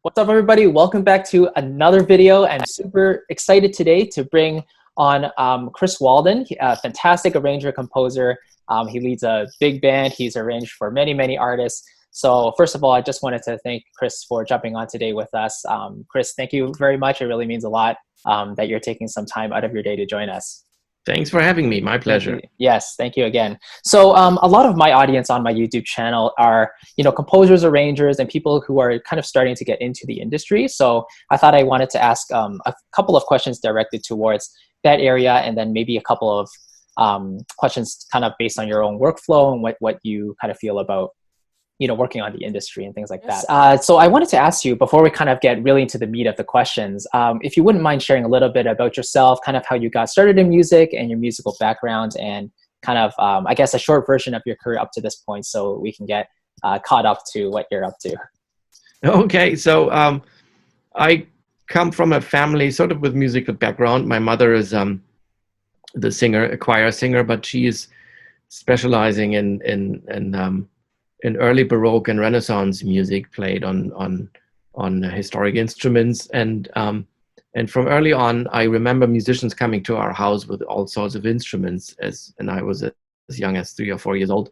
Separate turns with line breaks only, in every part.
What's up, everybody? Welcome back to another video. I'm super excited today to bring on Chris Walden, a fantastic arranger, composer. He leads a big band. He's arranged for many, many artists. So first of all, I just wanted to thank Chris for jumping on today with us. Chris, thank you very much. It really means a lot that you're taking some time out of your day to join us.
Thanks for having me. My pleasure.
Yes, thank you again. So a lot of my audience on my YouTube channel are, composers, arrangers, and people who are kind of starting to get into the industry. So I thought I wanted to ask a couple of questions directed towards that area, and then maybe a couple of questions kind of based on your own workflow and what you kind of feel about working on the industry and things like that. So I wanted to ask you, before we kind of get really into the meat of the questions, if you wouldn't mind sharing a little bit about yourself, kind of how you got started in music and your musical background, and kind of, I guess, a short version of your career up to this point, so we can get caught up to what you're up to.
Okay, so I come from a family sort of with musical background. My mother is the singer, a choir singer, but she is specializing in early Baroque and Renaissance music, played on historic instruments, and from early on, I remember musicians coming to our house with all sorts of instruments, and I was as young as 3 or 4 years old,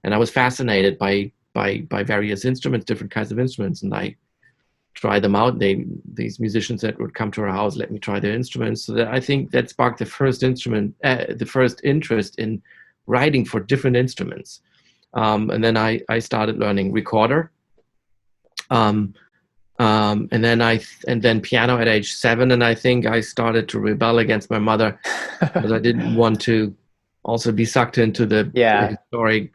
and I was fascinated by various instruments, different kinds of instruments, and I tried them out. These musicians that would come to our house let me try their instruments, so that I think that sparked the first interest in writing for different instruments. And then I started learning recorder, and then piano at age 7. And I think I started to rebel against my mother because I didn't want to also be sucked into the historic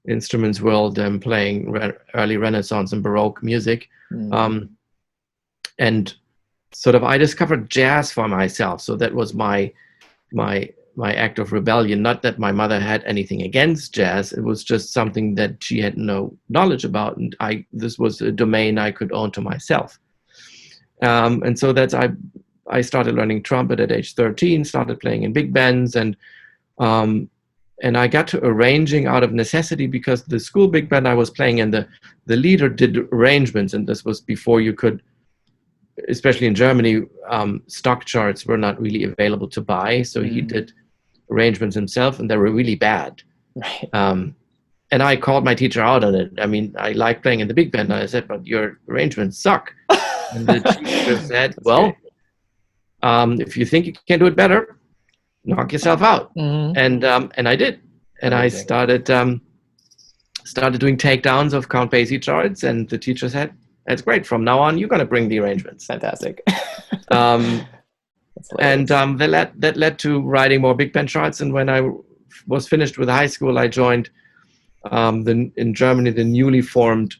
instruments world, playing early Renaissance and Baroque music. And sort of I discovered jazz for myself. So that was my act of rebellion. Not that my mother had anything against jazz. It was just something that she had no knowledge about, and this was a domain I could own to myself. And so I started learning trumpet at age 13, started playing in big bands, and I got to arranging out of necessity, because the school big band I was playing in, the leader did arrangements, and this was before you could, especially in Germany, stock charts were not really available to buy, so he did arrangements himself, and they were really bad.
Right.
And I called my teacher out on it. I mean, I like playing in the big band, and I said, but your arrangements suck. And the teacher said, well, if you think you can do it better, knock yourself out. And I did. And I started doing takedowns of Count Basie charts, and the teacher said, that's great. From now on, you're going to bring the arrangements.
Fantastic.
And that led to writing more big band charts. And when I was finished with high school, I joined in Germany the newly formed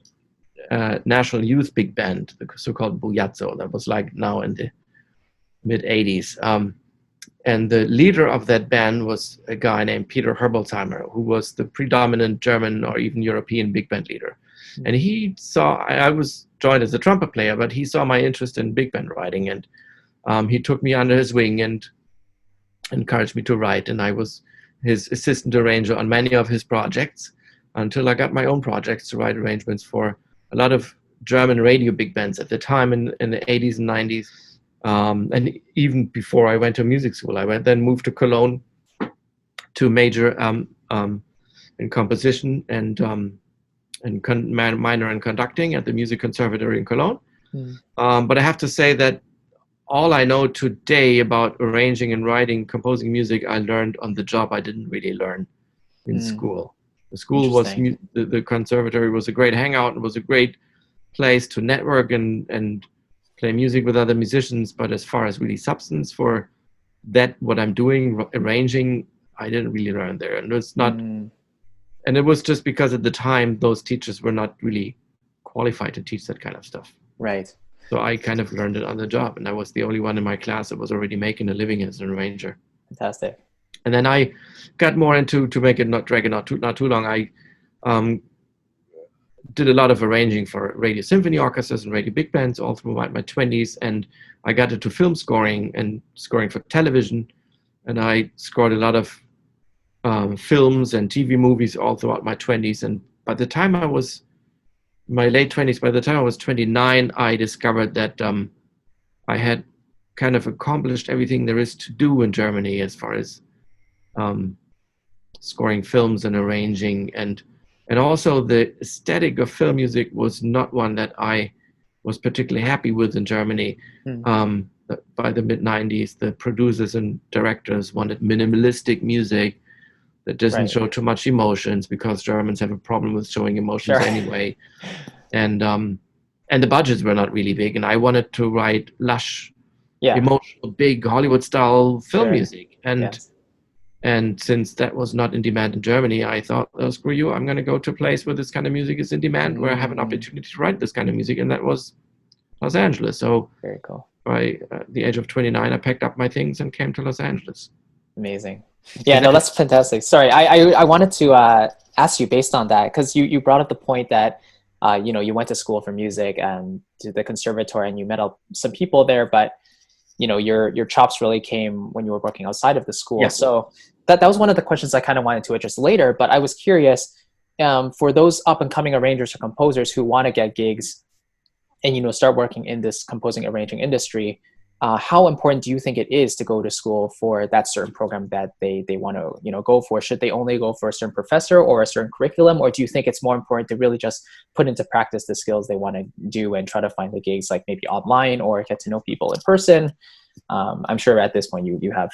National Youth Big Band, the so-called Bujazzo. That was like now in the mid-'80s. And the leader of that band was a guy named Peter Herbolzheimer, who was the predominant German or even European big band leader. And he saw, I was joined as a trumpet player, but he saw my interest in big band writing, and he took me under his wing and encouraged me to write. And I was his assistant arranger on many of his projects until I got my own projects to write arrangements for a lot of German radio big bands at the time in the 80s and 90s. And even before I went to music school, I then moved to Cologne to major in composition and minor in conducting at the Music Conservatory in Cologne. But I have to say that all I know today about arranging and writing, composing music, I learned on the job. I didn't really learn in school. The school was, the conservatory was a great hangout. It was a great place to network and play music with other musicians. But as far as really substance for that, what I'm doing, arranging, I didn't really learn there. And it's not... And it was just because at the time, those teachers were not really qualified to teach that kind of stuff.
Right.
So I kind of learned it on the job, and I was the only one in my class that was already making a living as an arranger.
Fantastic.
And then I got more into, to make it not drag it not too long, I did a lot of arranging for radio symphony orchestras and radio big bands all through my 20s, and I got into film scoring and scoring for television, and I scored a lot of films and TV movies all throughout my 20s. And by the time I was my late 20s, by the time I was 29, I discovered that I had kind of accomplished everything there is to do in Germany as far as scoring films and arranging, and also the aesthetic of film music was not one that I was particularly happy with in Germany. By the mid-90s, the producers and directors wanted minimalistic music that doesn't show too much emotions, because Germans have a problem with showing emotions anyway. And the budgets were not really big, and I wanted to write lush, emotional, big Hollywood-style film music. And since that was not in demand in Germany, I thought, oh, screw you, I'm going to go to a place where this kind of music is in demand, where I have an opportunity to write this kind of music, and that was Los Angeles. So
very cool.
By the age of 29, I packed up my things and came to Los Angeles.
Amazing. Yeah, no, that's fantastic. Sorry, I wanted to ask you based on that, because you brought up the point that you know, you went to school for music and to the conservatory, and you met some people there, but you know, your chops really came when you were working outside of the school.
Yeah.
So that was one of the questions I kind of wanted to address later, but I was curious, for those up and coming arrangers or composers who want to get gigs and, you know, start working in this composing arranging industry, how important do you think it is to go to school for that certain program that they want to, you know, go for? Should they only go for a certain professor or a certain curriculum, or do you think it's more important to really just put into practice the skills they want to do and try to find the gigs, like maybe online, or get to know people in person? I'm sure at this point you have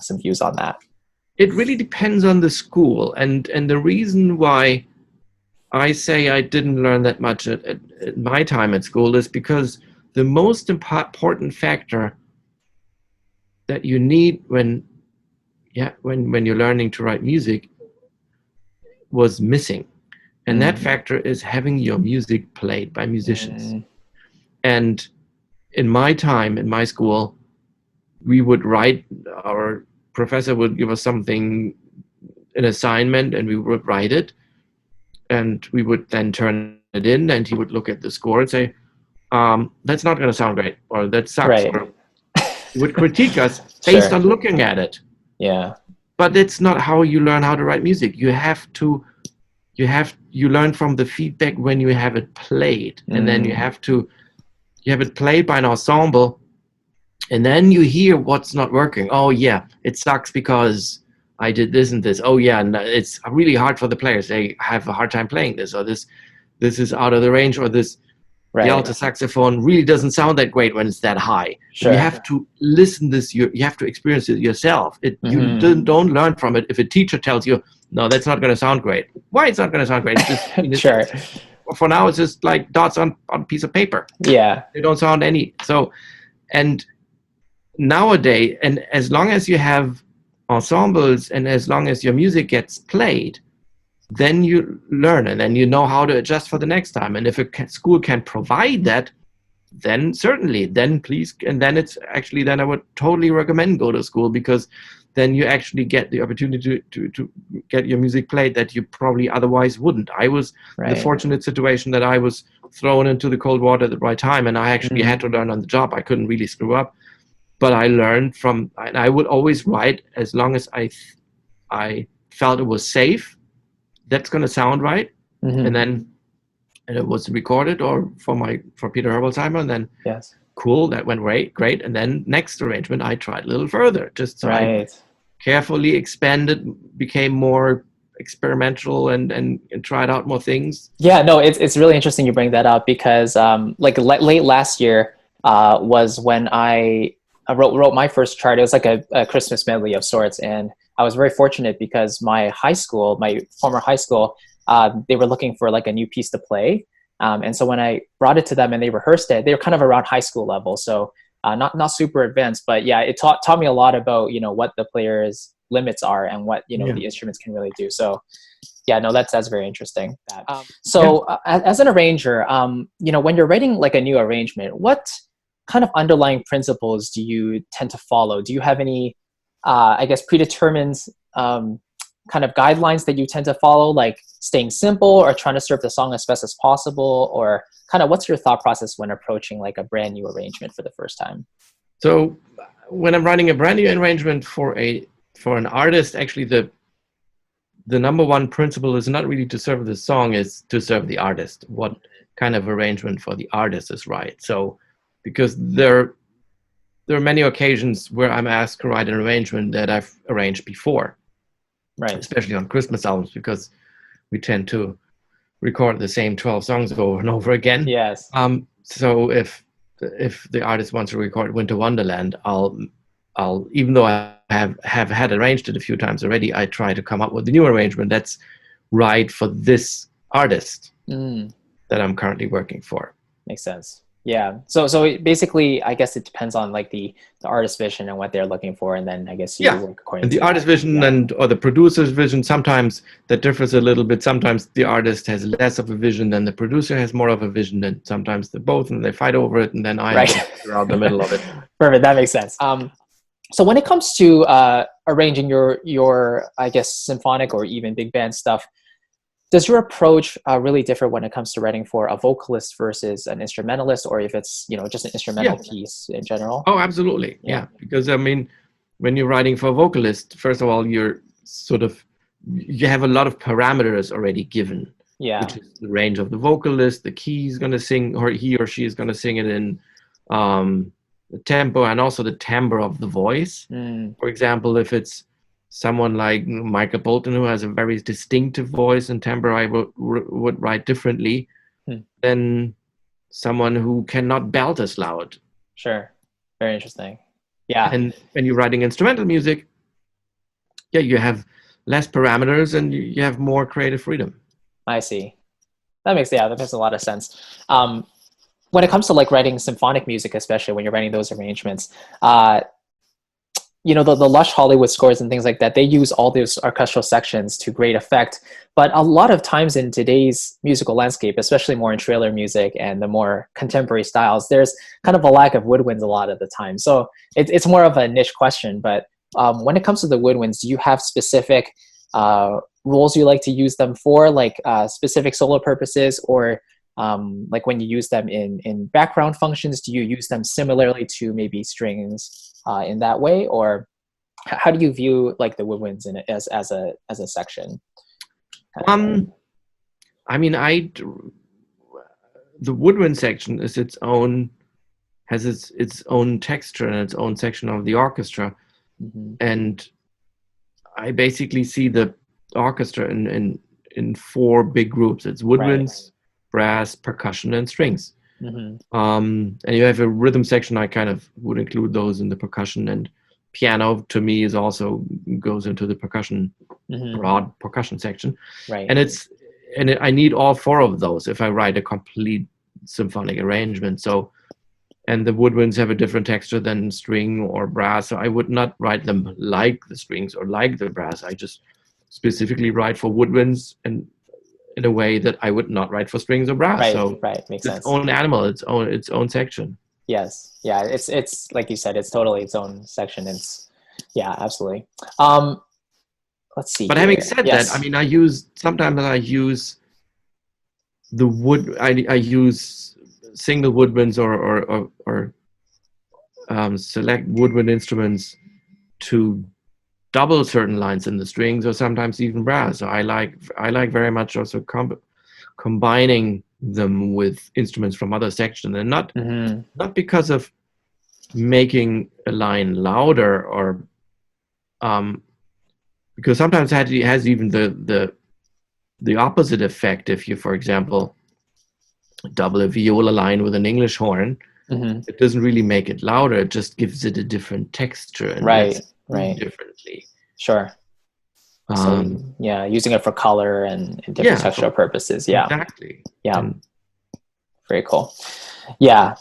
some views on that.
It really depends on the school, and the reason why I say I didn't learn that much at my time at school is because the most important factor that you need when you're learning to write music was missing, and that factor is having your music played by musicians. And in my time, in my school, we would write, our professor would give us something, an assignment, and we would write it, and we would then turn it in, and he would look at the score and say, that's not going to sound great, or that sucks. Or he would critique us based on looking at it.
Yeah.
But that's not how you learn how to write music. You learn from the feedback when you have it played, and then you have it played by an ensemble, and then you hear what's not working. Oh yeah, it sucks because I did this and this. Oh yeah, and it's really hard for the players. They have a hard time playing this, or this is out of the range, or this the alto saxophone really doesn't sound that great when it's that high. You have to listen this. You have to experience it yourself. You don't learn from it if a teacher tells you, no, that's not going to sound great. Why it's not going to sound great? It's just, for now, it's just like dots on a piece of paper.
Yeah,
they don't sound any. So, and nowadays, and as long as you have ensembles, and as long as your music gets played, then you learn, and then you know how to adjust for the next time. And if a school can provide that, then certainly, then please, and then it's actually, then I would totally recommend go to school, because then you actually get the opportunity to get your music played that you probably otherwise wouldn't. I was in the fortunate situation that I was thrown into the cold water at the right time, and I actually had to learn on the job. I couldn't really screw up, but I learned from, and I would always write as long as I felt it was safe. That's going to sound right, and then it was recorded, or for Peter Herbolzheimer, and then cool, that went great, and then next arrangement I tried a little further, just so I carefully expanded, became more experimental, and tried out more things.
Yeah, no, it's really interesting you bring that up, because like late last year was when I wrote my first chart. It was like a Christmas medley of sorts, and I was very fortunate because my former high school, they were looking for like a new piece to play. And so when I brought it to them and they rehearsed it, they were kind of around high school level. So not super advanced, but yeah, it taught me a lot about, you know, what the player's limits are and what, you know, the instruments can really do. So yeah, no, that's very interesting. As an arranger, you know, when you're writing like a new arrangement, what kind of underlying principles do you tend to follow? Do you have any I guess predetermined kind of guidelines that you tend to follow, like staying simple or trying to serve the song as best as possible, or kind of what's your thought process when approaching like a brand new arrangement for the first time?
So when I'm writing a brand new arrangement for an artist, actually the number one principle is not really to serve the song, is to serve the artist. What kind of arrangement for the artist is right. So, because there are many occasions where I'm asked to write an arrangement that I've arranged before,
Right.
especially on Christmas albums, because we tend to record the same 12 songs over and over again.
Yes.
So if the artist wants to record Winter Wonderland, I'll even though I have had arranged it a few times already, I try to come up with a new arrangement that's right for this artist that I'm currently working for.
Makes sense. Yeah. So basically, I guess it depends on like the artist's vision and what they're looking for, and then I guess you work according
and
to
the artist's vision or the producer's vision. Sometimes that differs a little bit. Sometimes the artist has less of a vision than the producer has more of a vision, and sometimes they're both, and they fight over it, and then I figure out the middle of it.
Perfect. That makes sense. So when it comes to arranging your I guess symphonic or even big band stuff, does your approach really differ when it comes to writing for a vocalist versus an instrumentalist, or if it's just an instrumental piece in general?
Oh, absolutely, yeah. Because I mean, when you're writing for a vocalist, first of all, you have a lot of parameters already given.
Yeah.
Which is the range of the vocalist, the key he's going to sing, or he or she is going to sing it in, the tempo, and also the timbre of the voice. For example, if it's someone like Michael Bolton, who has a very distinctive voice and timbre, I would write differently than someone who cannot belt as loud.
Sure. Very interesting. Yeah.
And when you're writing instrumental music, you have less parameters and you have more creative freedom. I
see. That makes a lot of sense. When it comes to like writing symphonic music, especially when you're writing those arrangements, the lush Hollywood scores and things like that, they use all those orchestral sections to great effect. But a lot of times in today's musical landscape, especially more in trailer music and the more contemporary styles, there's kind of a lack of woodwinds a lot of the time. So it's more of a niche question. But when it comes to the woodwinds, do you have specific rules you like to use them for, like specific solo purposes, or like when you use them in background functions, do you use them similarly to maybe strings in that way, or how do you view like the woodwinds in it as a section?
I mean, the woodwind section is has its own texture and its own section of the orchestra, and I basically see the orchestra in four big groups. It's woodwinds, brass, percussion, and strings. And you have a rhythm section. I kind of would include those in the percussion, and piano to me is also goes into the percussion, broad percussion section. And I need all four of those if I write a complete symphonic arrangement. So, and the woodwinds have a different texture than string or brass. So I would not write them like the strings or like the brass. I just specifically write for woodwinds and in a way that I would not write for strings or brass.
Makes sense.
Its own animal, its own section.
Yes, yeah, it's like you said, it's totally its own section. Absolutely. Let's see.
But having said that, I mean, sometimes I use the wood. I use single woodwinds or select woodwind instruments to double certain lines in the strings, or sometimes even brass. So I like very much also combining them with instruments from other sections, and not because of making a line louder, or because sometimes it has even the opposite effect. If you, for example, double a viola line with an English horn, it doesn't really make it louder. It just gives it a different texture. And differently.
Sure. So, using it for color and different textural purposes. Yeah.
Exactly.
Yeah. Very cool. Yeah.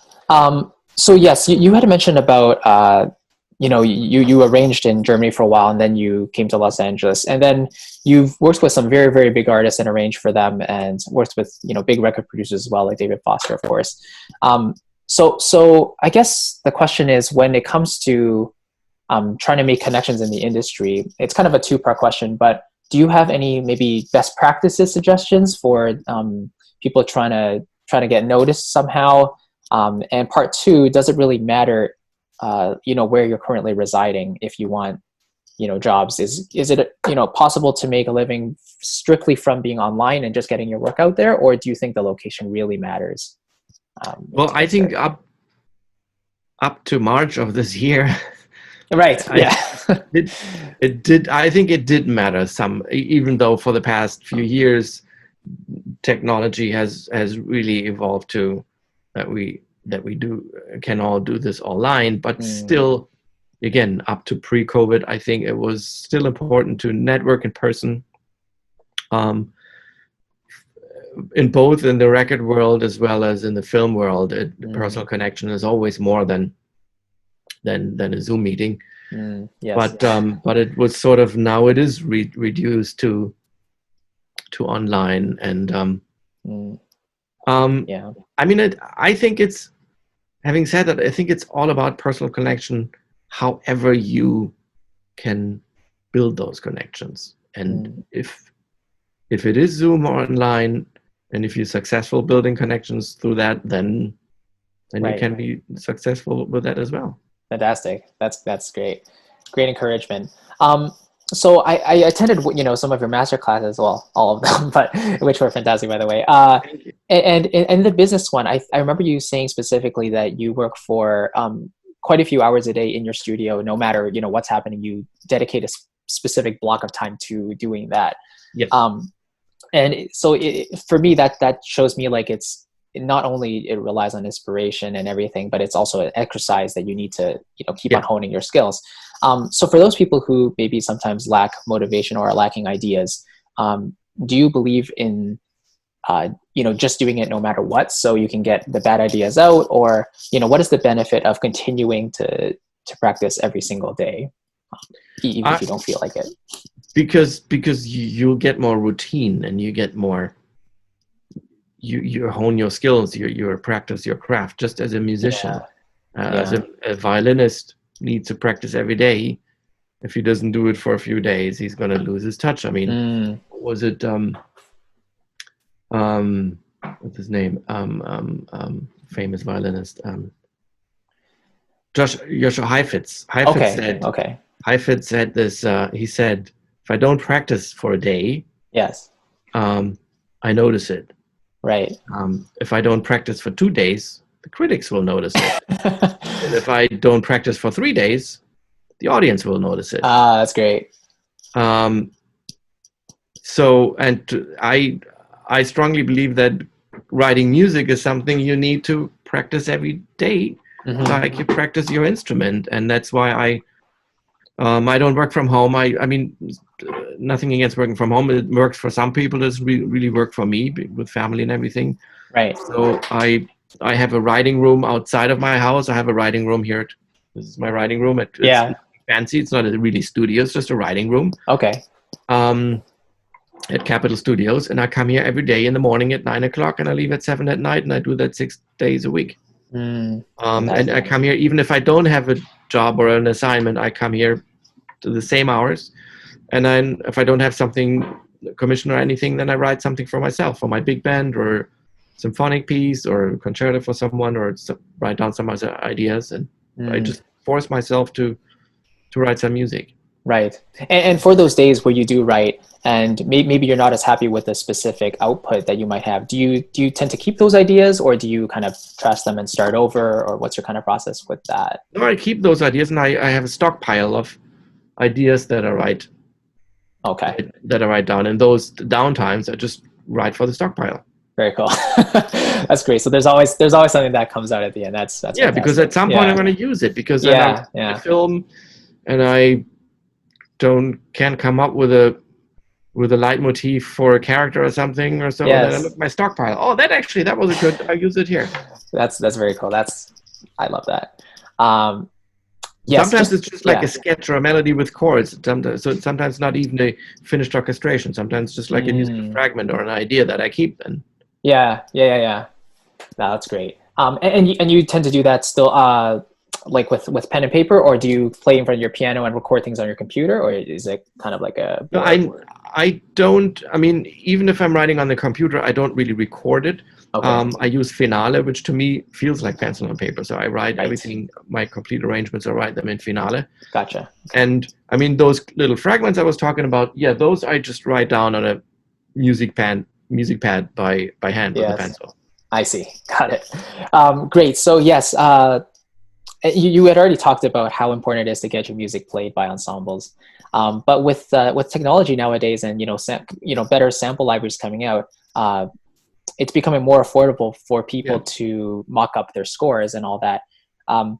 So yes, you had mentioned about, you arranged in Germany for a while, and then you came to Los Angeles, and then you've worked with some very, very big artists and arranged for them, and worked with, big record producers as well, like David Foster, of course. So I guess the question is, when it comes to trying to make connections in the industry, it's kind of a two-part question, but do you have any maybe best practices suggestions for people trying to get noticed somehow? And part two, does it really matter, where you're currently residing if you want, jobs? Is it possible to make a living strictly from being online and just getting your work out there, or do you think the location really matters?
Well, I think up to March of this year,
right? Yeah,
it did. I think it did matter some, even though for the past few years, technology has really evolved to that we can all do this online, but still, again, up to pre-COVID, I think it was still important to network in person, in both in the record world as well as in the film world. Personal connection is always more than a Zoom meeting.
Yes.
But it was sort of, now it is reduced to online, and
yeah.
I mean, I think it's, having said that, I think it's all about personal connection, however you can build those connections. And if it is Zoom or online, and if you're successful building connections through that, then you can be successful with that as well.
Fantastic. That's great. Great encouragement. So I attended, some of your master classes, well, all of them, but which were fantastic, by the way. And the business one, I remember you saying specifically that you work for quite a few hours a day in your studio, no matter what's happening. You dedicate a specific block of time to doing that.
Yes.
And so for me, that shows me like it's not only it relies on inspiration and everything, but it's also an exercise that you need to keep on honing your skills. So for those people who maybe sometimes lack motivation or are lacking ideas, do you believe in just doing it no matter what, so you can get the bad ideas out, or what is the benefit of continuing to practice every single day, even if you don't feel like it?
Because you'll get more routine, and you get more, you hone your skills, you practice your craft, just as a musician. As a violinist needs to practice every day. If he doesn't do it for a few days, he's going to lose his touch. I mean, was it what's his name, famous violinist, Joshua Heifetz. Heifetz said this, he said, if I don't practice for a day, I notice it.
Right.
If I don't practice for 2 days, the critics will notice it. And if I don't practice for 3 days, the audience will notice it.
That's great.
So, and I strongly believe that writing music is something you need to practice every day, like you practice your instrument. And that's why I don't work from home. I mean, nothing against working from home. It works for some people. It doesn't really work for me with family and everything.
Right.
So I have a writing room outside of my house. I have a writing room here. This is my writing room. It's fancy. It's not a really studio. It's just a writing room.
Okay.
At Capitol Studios, and I come here every day in the morning at 9 o'clock, and I leave at 7 at night, and I do that 6 days a week. And I come here even if I don't have a job or an assignment. I come here to the same hours, and then if I don't have something commissioned or anything, then I write something for myself, for my big band, or symphonic piece, or concerto for someone, or write down some other ideas, and I just force myself to write some music.
Right. And for those days where you do write, and maybe you're not as happy with the specific output that you might have, do you tend to keep those ideas, or do you kind of trash them and start over, or what's your kind of process with that?
No, I keep those ideas, and I have a stockpile of ideas that I write.
Okay.
That I write down, and those downtimes I just write for the stockpile.
Very cool. That's great. So there's always something that comes out at the end. That's
fantastic. Because at some point I'm going to use it, because then I film, and I can't come up with a leitmotif for a character or something, or so. And then I look at my stockpile. Oh, that was a good. I use it here.
That's very cool. I love that.
Sometimes it's just like a sketch or a melody with chords. So it's sometimes not even a finished orchestration. Sometimes just like a musical fragment or an idea that I keep. And
yeah. No, that's great. And you tend to do that still like with pen and paper, or do you play in front of your piano and record things on your computer, or is it kind of like a
No, I don't. I mean, even if I'm writing on the computer, I don't really record it.
Okay.
I use Finale, which to me feels like pencil on paper. So I write
Right.
everything, my complete arrangements, I write them in Finale.
Gotcha.
And I mean, those little fragments I was talking about, yeah, those I just write down on a music pad by hand with a pencil.
I see. Got it. Great. So yes, you had already talked about how important it is to get your music played by ensembles. But with technology nowadays, and better sample libraries coming out, it's becoming more affordable for people to mock up their scores and all that. And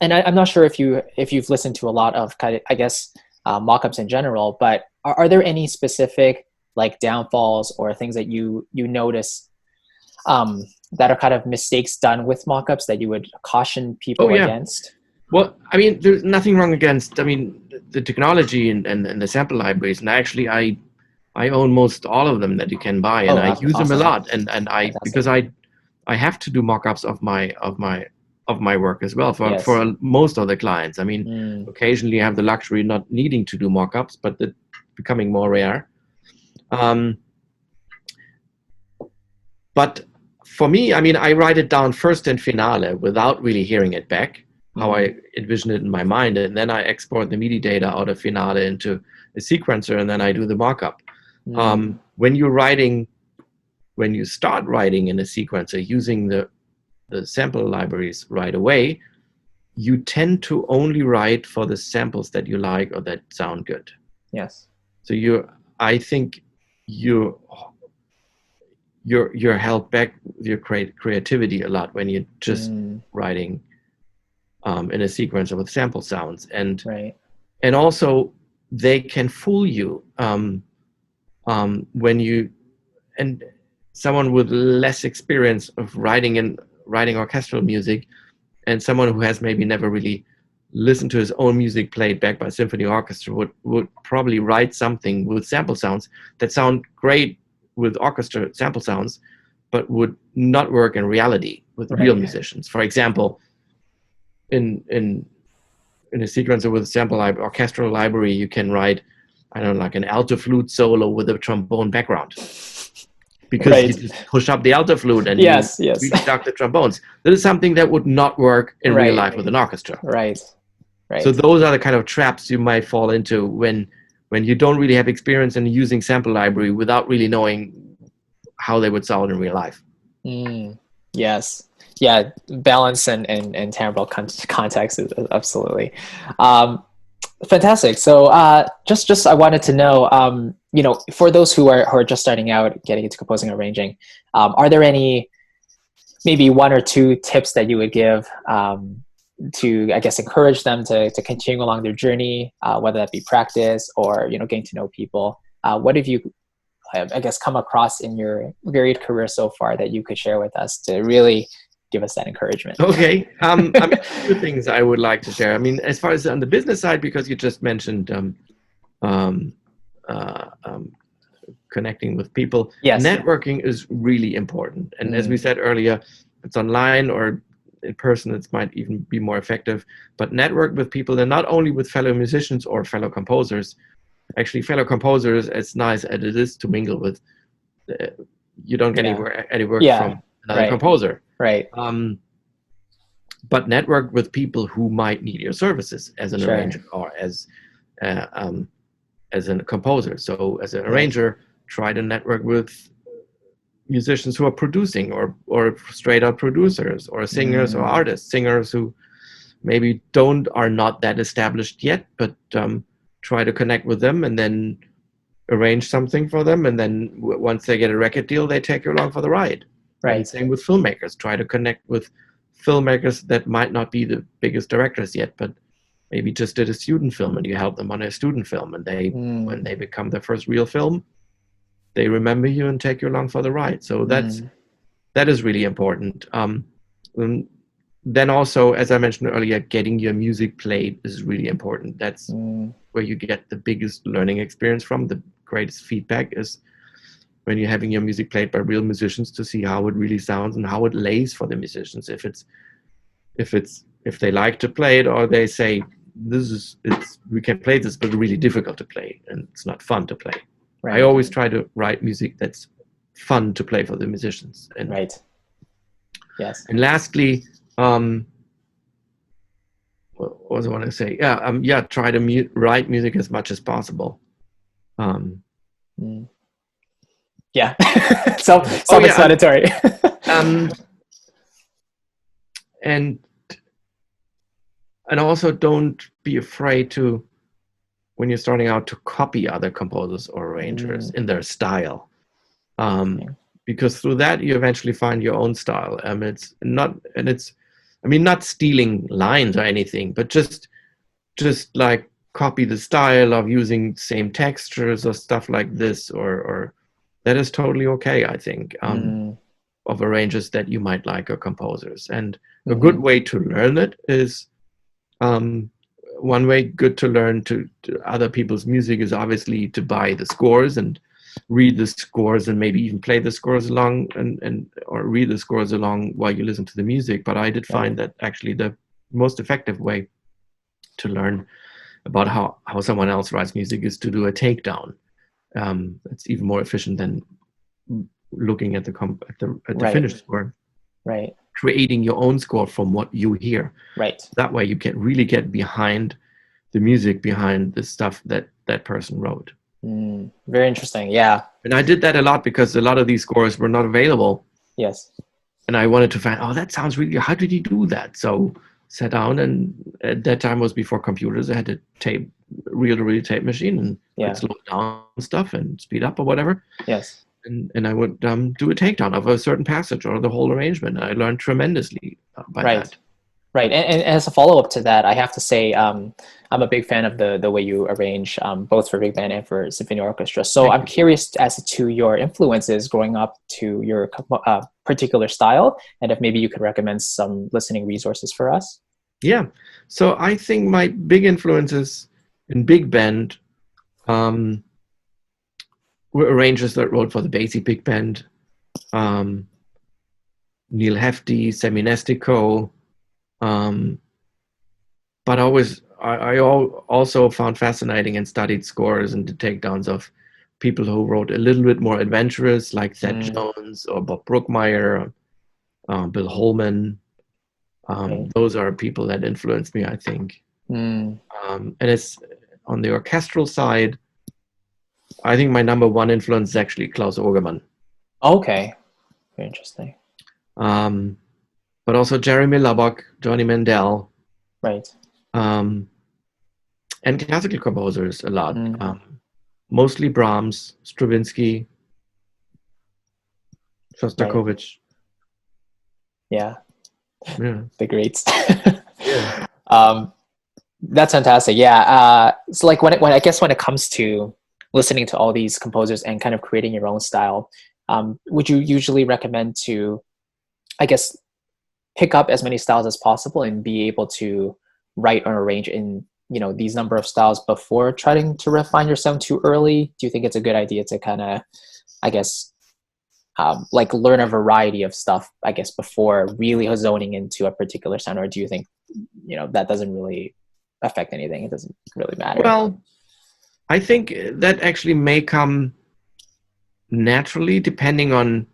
I'm not sure if you've listened to a lot of kind of, I guess, mock-ups in general, but are there any specific like downfalls or things that you notice that are kind of mistakes done with mock-ups that you would caution people against?
Well, I mean, there's nothing wrong against, I mean, the technology and the sample libraries. And actually, I own most all of them that you can buy, and I use them a lot. And because I have to do mock-ups of my work as well for most of the clients. I mean, occasionally I have the luxury not needing to do mock-ups, but it's becoming more rare. But for me, I mean, I write it down first in Finale without really hearing it back, how I envision it in my mind, and then I export the MIDI data out of Finale into a sequencer, and then I do the mock-up. When you start writing in a sequencer using the sample libraries right away, you tend to only write for the samples that you like or that sound good.
Yes.
So I think you're held back with your creativity a lot when you're just writing in a sequencer with sample sounds, and also they can fool you when you, and someone with less experience of writing orchestral music, and someone who has maybe never really listened to his own music played back by symphony orchestra would probably write something with sample sounds that sound great with orchestra sample sounds, but would not work in reality with real musicians. For example, in a sequencer with a sample orchestral library, you can write, I don't know, like an alto flute solo with a trombone background, because you just push up the alto flute and you reduct the trombones. That is something that would not work in real life with an orchestra.
Right.
So those are the kind of traps you might fall into when you don't really have experience in using sample library without really knowing how they would sound in real life.
Yes. Yeah. Balance and timbral context is absolutely. Fantastic. So just I wanted to know, for those who are just starting out, getting into composing and arranging, are there any, maybe one or two tips that you would give to, I guess, encourage them to continue along their journey, whether that be practice or, getting to know people? What have you, I guess, come across in your varied career so far that you could share with us to really give us that encouragement?
Okay. I mean, two things I would like to share. I mean, as far as on the business side, because you just mentioned connecting with people, networking is really important. And as we said earlier, it's online or in person, it might even be more effective. But network with people, and not only with fellow musicians or fellow composers. Actually, fellow composers, as nice as it is to mingle with, you don't get any work from another composer.
Right.
But network with people who might need your services as an arranger or as a composer. So as an arranger, try to network with musicians who are producing or straight up producers, or singers or artists, singers who maybe are not that established yet, but try to connect with them and then arrange something for them. And then once they get a record deal, they take you along for the ride. Right. And same with filmmakers. Try to connect with filmmakers that might not be the biggest directors yet, but maybe just did a student film, and you help them on a student film. And they, when they become their first real film, they remember you and take you along for the ride. So that is really important. Then also, as I mentioned earlier, getting your music played is really important. That's where you get the biggest learning experience from. The greatest feedback is when you're having your music played by real musicians, to see how it really sounds and how it lays for the musicians. If if they like to play it, or they say we can play this, but really difficult to play and it's not fun to play.
Right.
I always try to write music that's fun to play for the musicians. And,
right. Yes.
And lastly, what was I want to say? Try to write music as much as possible.
Yeah. Self-explanatory.
And also don't be afraid to, when you're starting out, to copy other composers or arrangers in their style. Because through that you eventually find your own style. It's not stealing lines or anything, but just like copy the style of using same textures or stuff like this, or that is totally okay, I think, of arrangers that you might like or composers. And a good way to learn it is, one way good to learn to other people's music is obviously to buy the scores and read the scores and maybe even play the scores along or read the scores along while you listen to the music. But I did find that actually the most effective way to learn about how someone else writes music is to do a takedown. It's even more efficient than looking at the finished score.
Right.
Creating your own score from what you hear.
Right.
That way you can really get behind the music, behind the stuff that person wrote.
Very interesting. Yeah.
And I did that a lot because a lot of these scores were not available.
Yes.
And I wanted to find, that sounds really, how did he do that? So sat down, and at that time was before computers. I had a reel-to-reel tape machine, and could slow down stuff and speed up or whatever.
Yes.
And I would do a takedown of a certain passage or the whole arrangement. I learned tremendously by that.
Right. And as a follow-up to that, I have to say I'm a big fan of the way you arrange, both for big band and for symphony orchestra. So I'm curious as to your influences growing up to your particular style, and if maybe you could recommend some listening resources for us.
Yeah. So I think my big influences in big band were arrangers that wrote for the Basie Big Band, Neil Hefti, Seminestico, but I also found fascinating and studied scores and the takedowns of people who wrote a little bit more adventurous, like Thad Jones or Bob Brookmeyer, Bill Holman. Those are people that influenced me, I think. And it's on the orchestral side, I think my number one influence is actually Klaus Ogerman.
Okay. Very interesting.
But also Jeremy Lubbock, Johnny Mandel.
Right.
And classical composers a lot. Mostly Brahms, Stravinsky, Shostakovich.
Yeah.
Yeah.
The greats.
Yeah.
That's fantastic. Yeah. So like when it comes to listening to all these composers and kind of creating your own style, would you usually recommend to, I guess, pick up as many styles as possible and be able to write or arrange in, these number of styles before trying to refine your sound too early? Do you think it's a good idea to kind of, I guess, like learn a variety of stuff, I guess, before really zoning into a particular sound? Or do you think, that doesn't really affect anything? It doesn't really matter? Well,
I think that actually may come naturally depending on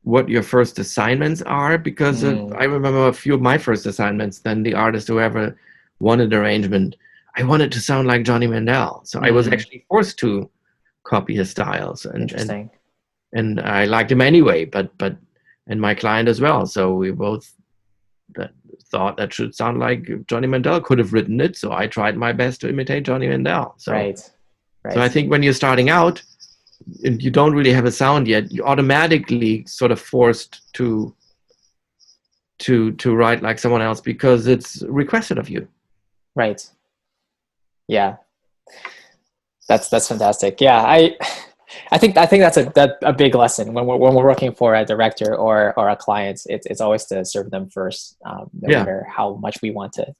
what your first assignments are, because I remember a few of my first assignments, then the artist who ever wanted arrangement, I wanted to sound like Johnny Mandel. So I was actually forced to copy his styles. And I liked him anyway, and my client as well. So we both thought that should sound like Johnny Mandel could have written it. So I tried my best to imitate Johnny Mandel. So,
right.
So I think when you're starting out, and you don't really have a sound yet, you're automatically sort of forced to write like someone else because it's requested of you.
Right. Yeah. That's fantastic. Yeah. I think that's a big lesson when we're working for a director or a client. It's always to serve them first, no matter how much we want to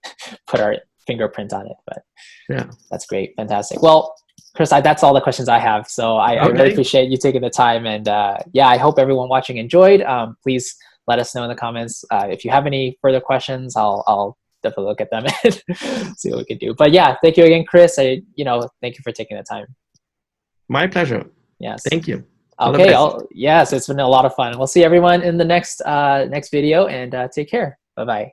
put our fingerprint on it. But yeah, that's great. Fantastic. Well, Chris, that's all the questions I have. So I really appreciate you taking the time. And I hope everyone watching enjoyed. Please let us know in the comments. If you have any further questions, I'll definitely look at them and see what we can do. But yeah, thank you again, Chris. Thank you for taking the time.
My pleasure.
Yes.
Thank you.
Okay. Yes, it's been a lot of fun. We'll see everyone in the next video, and take care. Bye-bye.